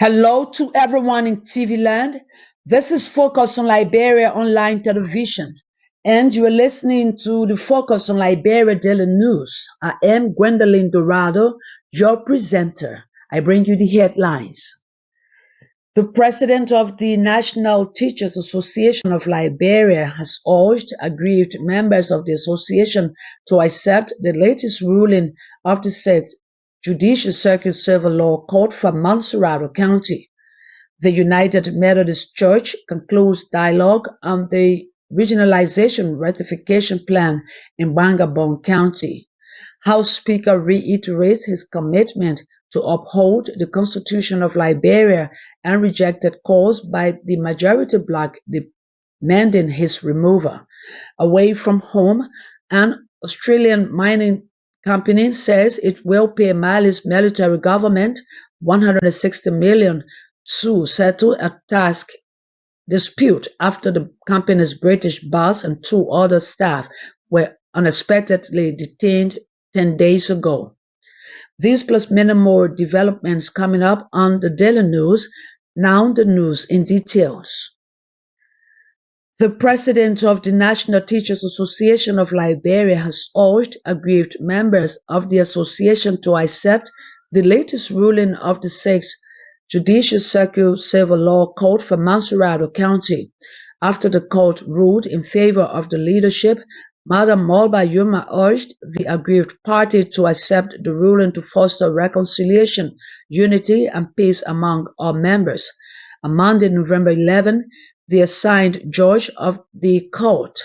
Hello to everyone in TV land. This is Focus on Liberia Online Television, and you are listening to the Focus on Liberia Daily News. I am Gwendolyn Dorado, your presenter. I bring you the headlines. The president of the National Teachers Association of Liberia has urged aggrieved members of the association to accept the latest ruling of the Sixth Judicial Circuit Civil Law Court for Montserrat County. The United Methodist Church concludes dialogue on the regionalization ratification plan in Bangabong County. House Speaker reiterates his commitment to uphold the Constitution of Liberia and rejected calls by the majority bloc demanding his removal. Away from home, an Australian mining company says it will pay Mali's military government $160 million to settle a tax dispute after the company's British boss and two other staff were unexpectedly detained 10 days ago. These plus many more developments coming up on the Daily News. Now the news in details. The president of the National Teachers Association of Liberia has urged aggrieved members of the association to accept the latest ruling of the Sixth Judicial Circuit Civil Law Court for Montserrat County. After the court ruled in favor of the leadership, Madam Molba Yuma urged the aggrieved party to accept the ruling to foster reconciliation, unity, and peace among all members. On Monday, November 11, the assigned judge of the court,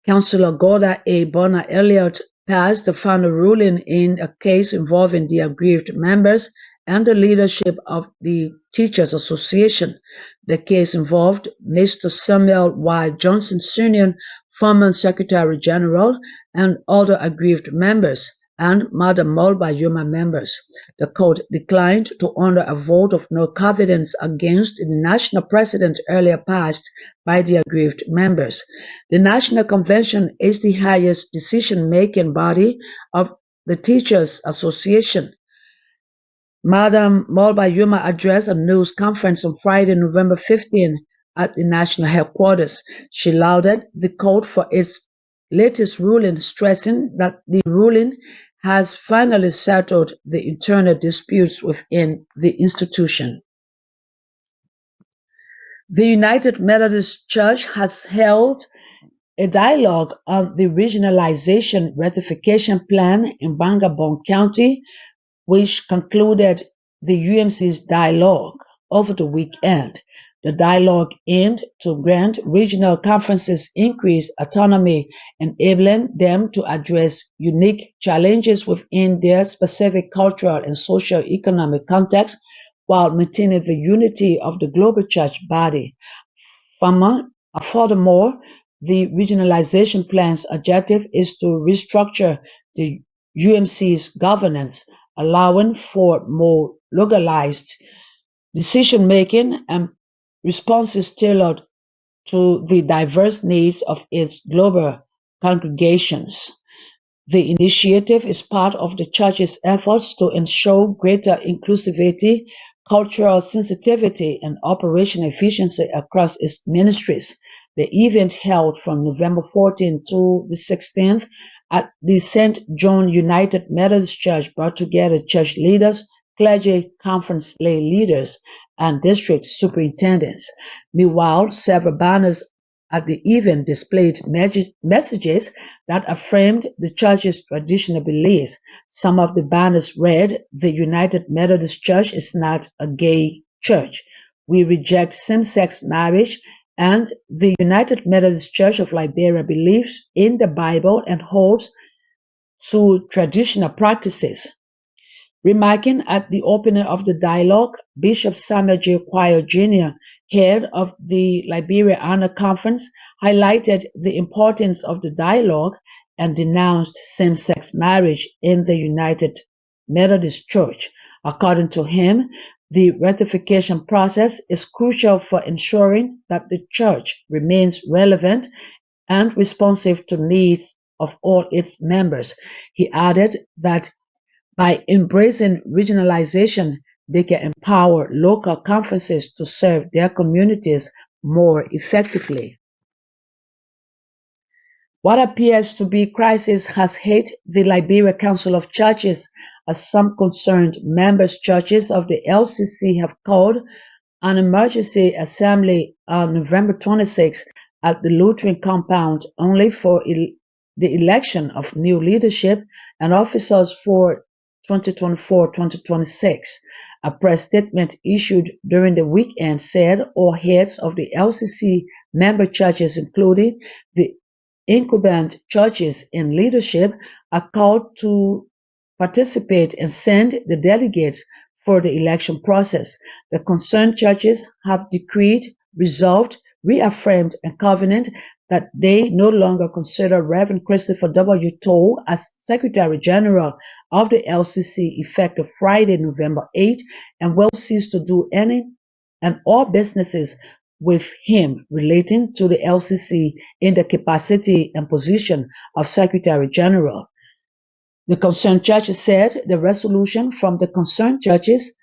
Councillor Goda A. Bonner Elliott, passed the final ruling in a case involving the aggrieved members and the leadership of the Teachers Association. The case involved Mr. Samuel Y. Johnson Sr., former Secretary General, and other aggrieved members, and Madam Molba Yuma members. The court declined to honor a vote of no confidence against the national precedent earlier passed by the aggrieved members. The National Convention is the highest decision-making body of the Teachers Association. Madam Molba Yuma addressed a news conference on Friday, November 15, at the national headquarters. She lauded the court for its latest ruling, stressing that the ruling has finally settled the internal disputes within the institution. The United Methodist Church has held a dialogue on the regionalization ratification plan in Bangabong County, which concluded the UMC's dialogue over the weekend. The dialogue aimed to grant regional conferences increased autonomy, enabling them to address unique challenges within their specific cultural and socio-economic context while maintaining the unity of the global church body. Furthermore, the regionalization plan's objective is to restructure the UMC's governance, allowing for more localized decision-making and responses tailored to the diverse needs of its global congregations. The initiative is part of the church's efforts to ensure greater inclusivity, cultural sensitivity, and operational efficiency across its ministries. The event held from November 14 to the 16th at the St. John United Methodist Church brought together church leaders, clergy, conference lay leaders, and district superintendents. Meanwhile, several banners at the event displayed messages that affirmed the church's traditional beliefs. Some of the banners read, "The United Methodist Church is not a gay church. We reject same-sex marriage," and "The United Methodist Church of Liberia believes in the Bible and holds to traditional practices." Remarking at the opening of the dialogue, Bishop Samuel J. Quire Jr., head of the Liberia Honor Conference, highlighted the importance of the dialogue and denounced same-sex marriage in the United Methodist Church. According to him, the ratification process is crucial for ensuring that the church remains relevant and responsive to needs of all its members. He added that by embracing regionalization, they can empower local conferences to serve their communities more effectively. What appears to be crisis has hit the Liberia Council of Churches as some concerned members churches of the LCC have called an emergency assembly on November 26 at the Lutheran compound only for the election of new leadership and officers for 2024-2026. A press statement issued during the weekend said all heads of the LCC member churches, including the incumbent churches in leadership, are called to participate and send the delegates for the election process. The concerned churches have decreed, resolved, reaffirmed, and covenant that they no longer consider Reverend Christopher W. Toll as Secretary General of the LCC effective Friday, November 8, and will cease to do any and all businesses with him relating to the LCC in the capacity and position of Secretary General. The concerned churches said the resolution from the concerned churches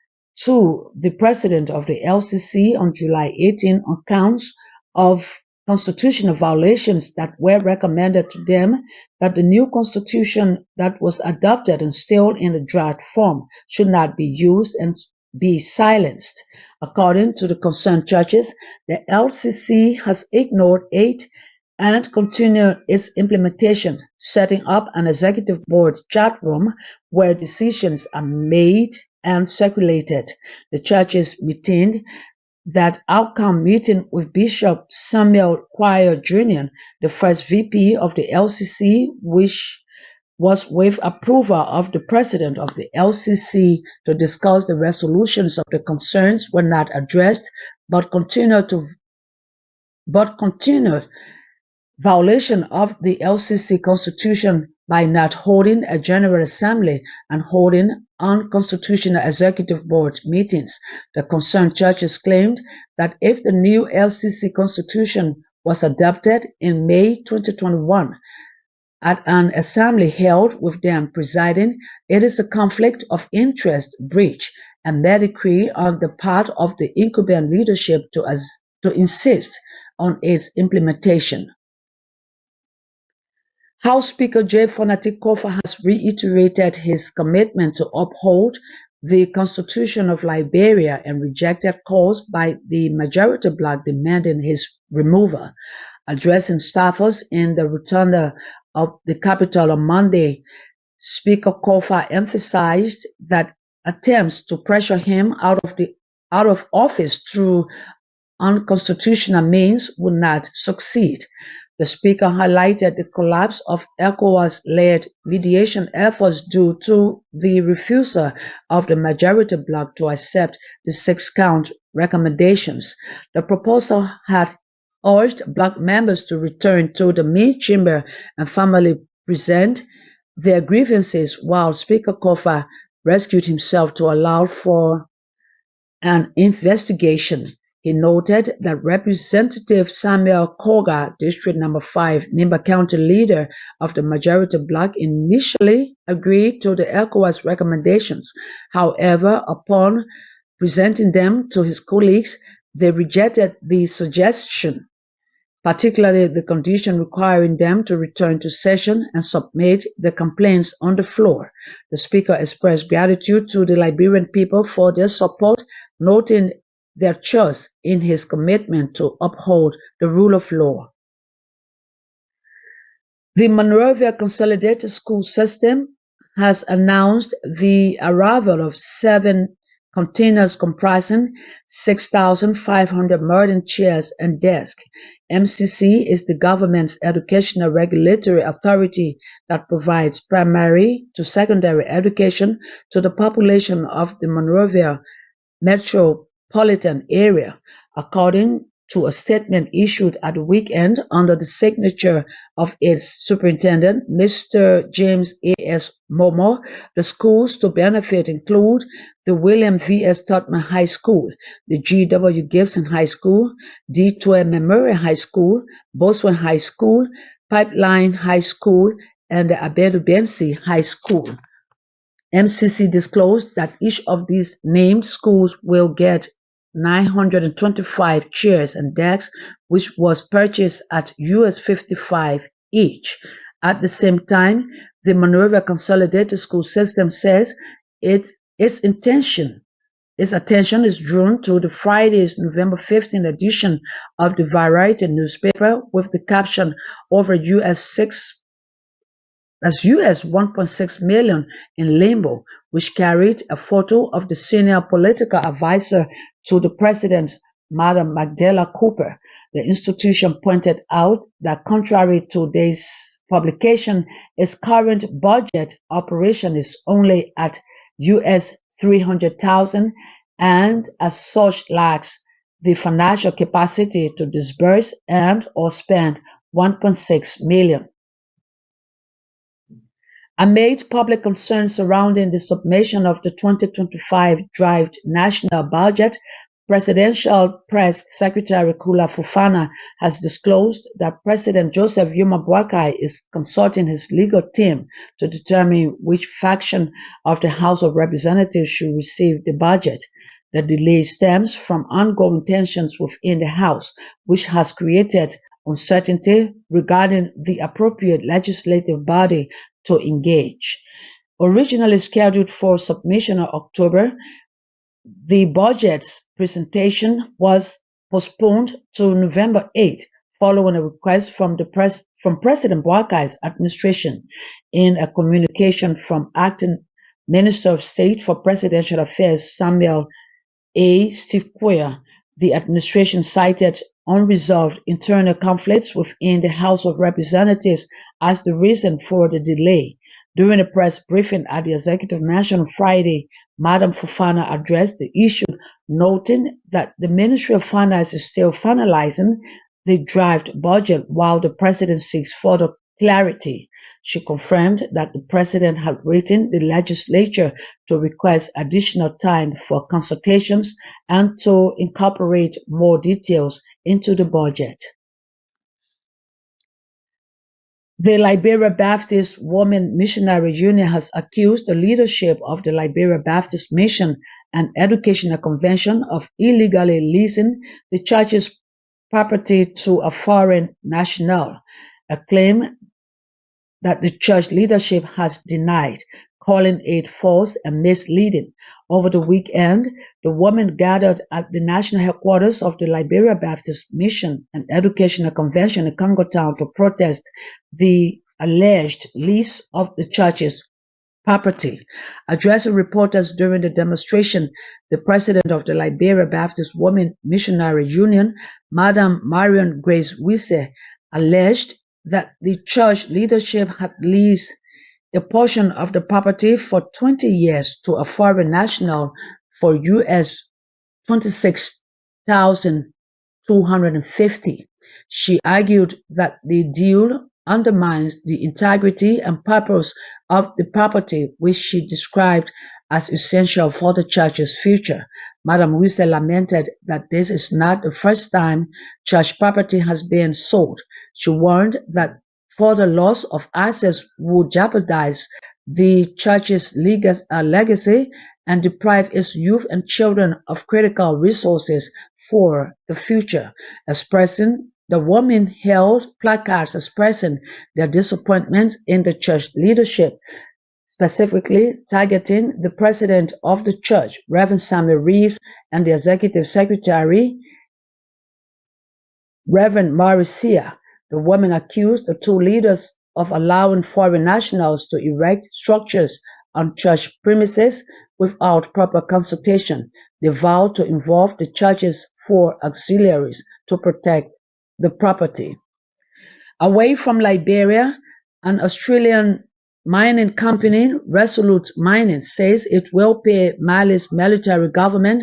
to the president of the LCC on July 18 on counts of constitutional violations that were recommended to them that the new constitution that was adopted and still in the draft form should not be used and be silenced. According to the concerned churches, the LCC has ignored it and continued its implementation, setting up an executive board chat room where decisions are made and circulated. The churches maintained that outcome meeting with Bishop Samuel Choir Jr., the first VP of the LCC, which was with approval of the president of the LCC to discuss the resolutions of the concerns were not addressed, but continued violation of the LCC constitution by not holding a general assembly and holding unconstitutional executive board meetings. The concerned churches claimed that if the new LCC constitution was adopted in May 2021, at an assembly held with them presiding, it is a conflict of interest breach and their decree on the part of the incumbent leadership to insist on its implementation. House Speaker J. Fonatik Kofa has reiterated his commitment to uphold the Constitution of Liberia and rejected calls by the majority bloc demanding his removal. Addressing staffers in the rotunda of the Capitol on Monday, Speaker Kofa emphasized that attempts to pressure him out of office through unconstitutional means would not succeed. The speaker highlighted the collapse of ECOWAS-led mediation efforts due to the refusal of the majority bloc to accept the 6-count recommendations. The proposal had urged bloc members to return to the main chamber and formally present their grievances, while Speaker Kofa rescued himself to allow for an investigation. He noted that Representative Samuel Koga, District Number 5, Nimba County leader of the majority bloc, initially agreed to the ECOWAS recommendations. However, upon presenting them to his colleagues, they rejected the suggestion, particularly the condition requiring them to return to session and submit the complaints on the floor. The speaker expressed gratitude to the Liberian people for their support, noting their trust in his commitment to uphold the rule of law. The Monrovia Consolidated School System has announced the arrival of 7 containers comprising 6,500 modern chairs and desks. MCC is the government's educational regulatory authority that provides primary to secondary education to the population of the Monrovia metropolitan area, according to a statement issued at the weekend under the signature of its superintendent, Mr. James A.S. Momo. The schools to benefit include the William V.S. Tubman High School, the G.W. Gibson High School, D12 Memorial High School, Boswell High School, Pipeline High School, and the Abedu Bensi High School. MCC disclosed that each of these named schools will get 925 chairs and desks, which was purchased at US $55 each. At the same time, the Monrovia Consolidated School System says its attention is drawn to the Friday's November 15 edition of the Variety newspaper with the caption over US $1.6 million in limbo, which carried a photo of the senior political advisor to the president, Madam Magdalena Cooper. The institution pointed out that contrary to this publication, its current budget operation is only at US $300,000 and as such lacks the financial capacity to disburse and or spend $1.6 million. Amid public concern surrounding the submission of the 2025 draft national budget, Presidential Press Secretary Kula Fofana has disclosed that President Joseph Yuma Boakai is consulting his legal team to determine which faction of the House of Representatives should receive the budget. The delay stems from ongoing tensions within the House, which has created uncertainty regarding the appropriate legislative body to engage. Originally scheduled for submission in October, the budget's presentation was postponed to November 8, following a request from President Boakai's administration. In a communication from Acting Minister of State for Presidential Affairs Samuel A. Stiefkoya, the administration cited unresolved internal conflicts within the House of Representatives as the reason for the delay. During a press briefing at the Executive Mansion on Friday, Madam Fofana addressed the issue, noting that the Ministry of Finance is still finalizing the draft budget while the President seeks further clarity. She confirmed that the President had written the legislature to request additional time for consultations and to incorporate more details into the budget. The Liberia Baptist Women Missionary Union has accused the leadership of the Liberia Baptist Mission and Educational Convention of illegally leasing the church's property to a foreign national, a claim that the church leadership has denied, calling it false and misleading. Over the weekend, the women gathered at the national headquarters of the Liberia Baptist Mission and Educational Convention in Congo Town to protest the alleged lease of the church's property. Addressing reporters during the demonstration, the president of the Liberia Baptist Women Missionary Union, Madam Marion Grace Wisse, alleged that the church leadership had leased a portion of the property for 20 years to a foreign national for US $26,250. She argued that the deal undermines the integrity and purpose of the property, which she described as essential for the church's future. Madam Wisse lamented that this is not the first time church property has been sold. She warned that further loss of assets would jeopardize the church's legacy and deprive its youth and children of critical resources for the future. The women held placards expressing their disappointment in the church leadership, specifically targeting the president of the church, Reverend Samuel Reeves, and the executive secretary, Reverend Mauricia. The women accused the two leaders of allowing foreign nationals to erect structures on church premises without proper consultation. They vowed to involve the church's 4 auxiliaries to protect the property. Away from Liberia, an Australian mining company, Resolute Mining, says it will pay Mali's military government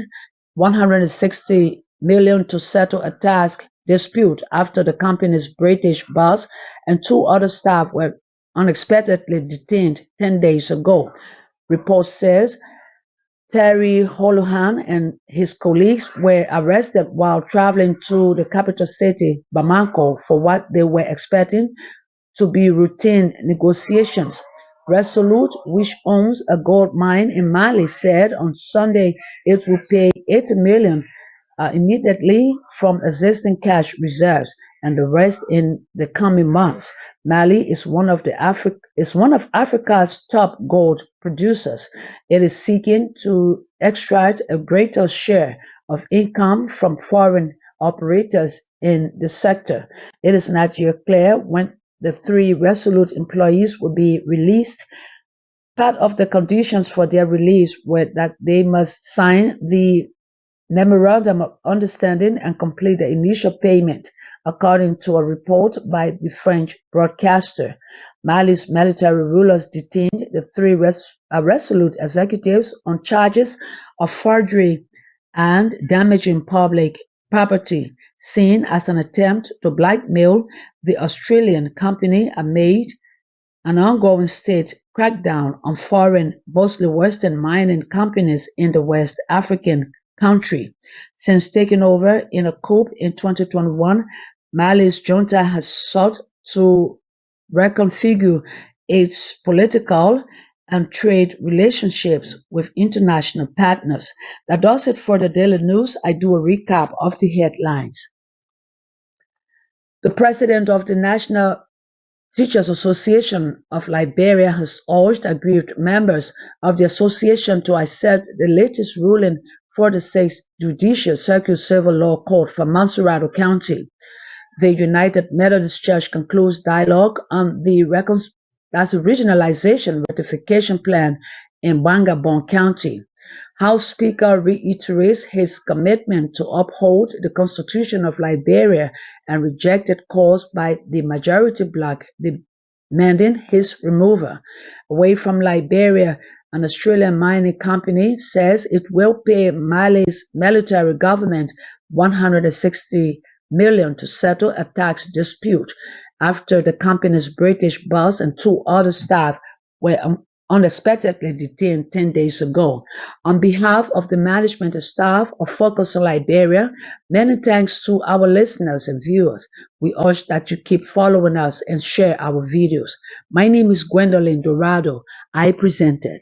$160 million to settle a tax dispute after the company's British boss and 2 other staff were unexpectedly detained 10 days ago. Report says Terry Holohan and his colleagues were arrested while traveling to the capital city, Bamako, for what they were expecting to be routine negotiations. Resolute, which owns a gold mine in Mali, said on Sunday it will pay 80 million immediately from existing cash reserves and the rest in the coming months. Mali is one of Africa's top gold producers. It is seeking to extract a greater share of income from foreign operators in the sector. It is not yet clear when the three Resolute employees will be released. Part of the conditions for their release were that they must sign the memorandum of understanding and complete the initial payment, according to a report by the French broadcaster. Mali's military rulers detained the three Resolute executives on charges of forgery and damaging public property, seen as an attempt to blackmail the Australian company amid an ongoing state crackdown on foreign, mostly Western mining companies in the West African country. Since taking over in a coup in 2021, Mali's junta has sought to reconfigure its political and trade relationships with international partners. That does it for the Daily News. I do a recap of the headlines. The president of the National Teachers Association of Liberia has urged aggrieved members of the association to accept the latest ruling for the Sixth Judicial Circuit Civil Law Court for Mansurado County. The United Methodist Church concludes dialogue on the regionalization ratification plan in Bangabon County. House Speaker reiterates his commitment to uphold the Constitution of Liberia and rejected calls by the majority bloc demanding his removal. Away from Liberia, an Australian mining company says it will pay Mali's military government 160 million to settle a tax dispute after the company's British boss and two other staff were unexpectedly detained 10 days ago. On behalf of the management and staff of Focus on Liberia, many thanks to our listeners and viewers. We urge that you keep following us and share our videos. My name is Gwendolyn Dorado. I presented.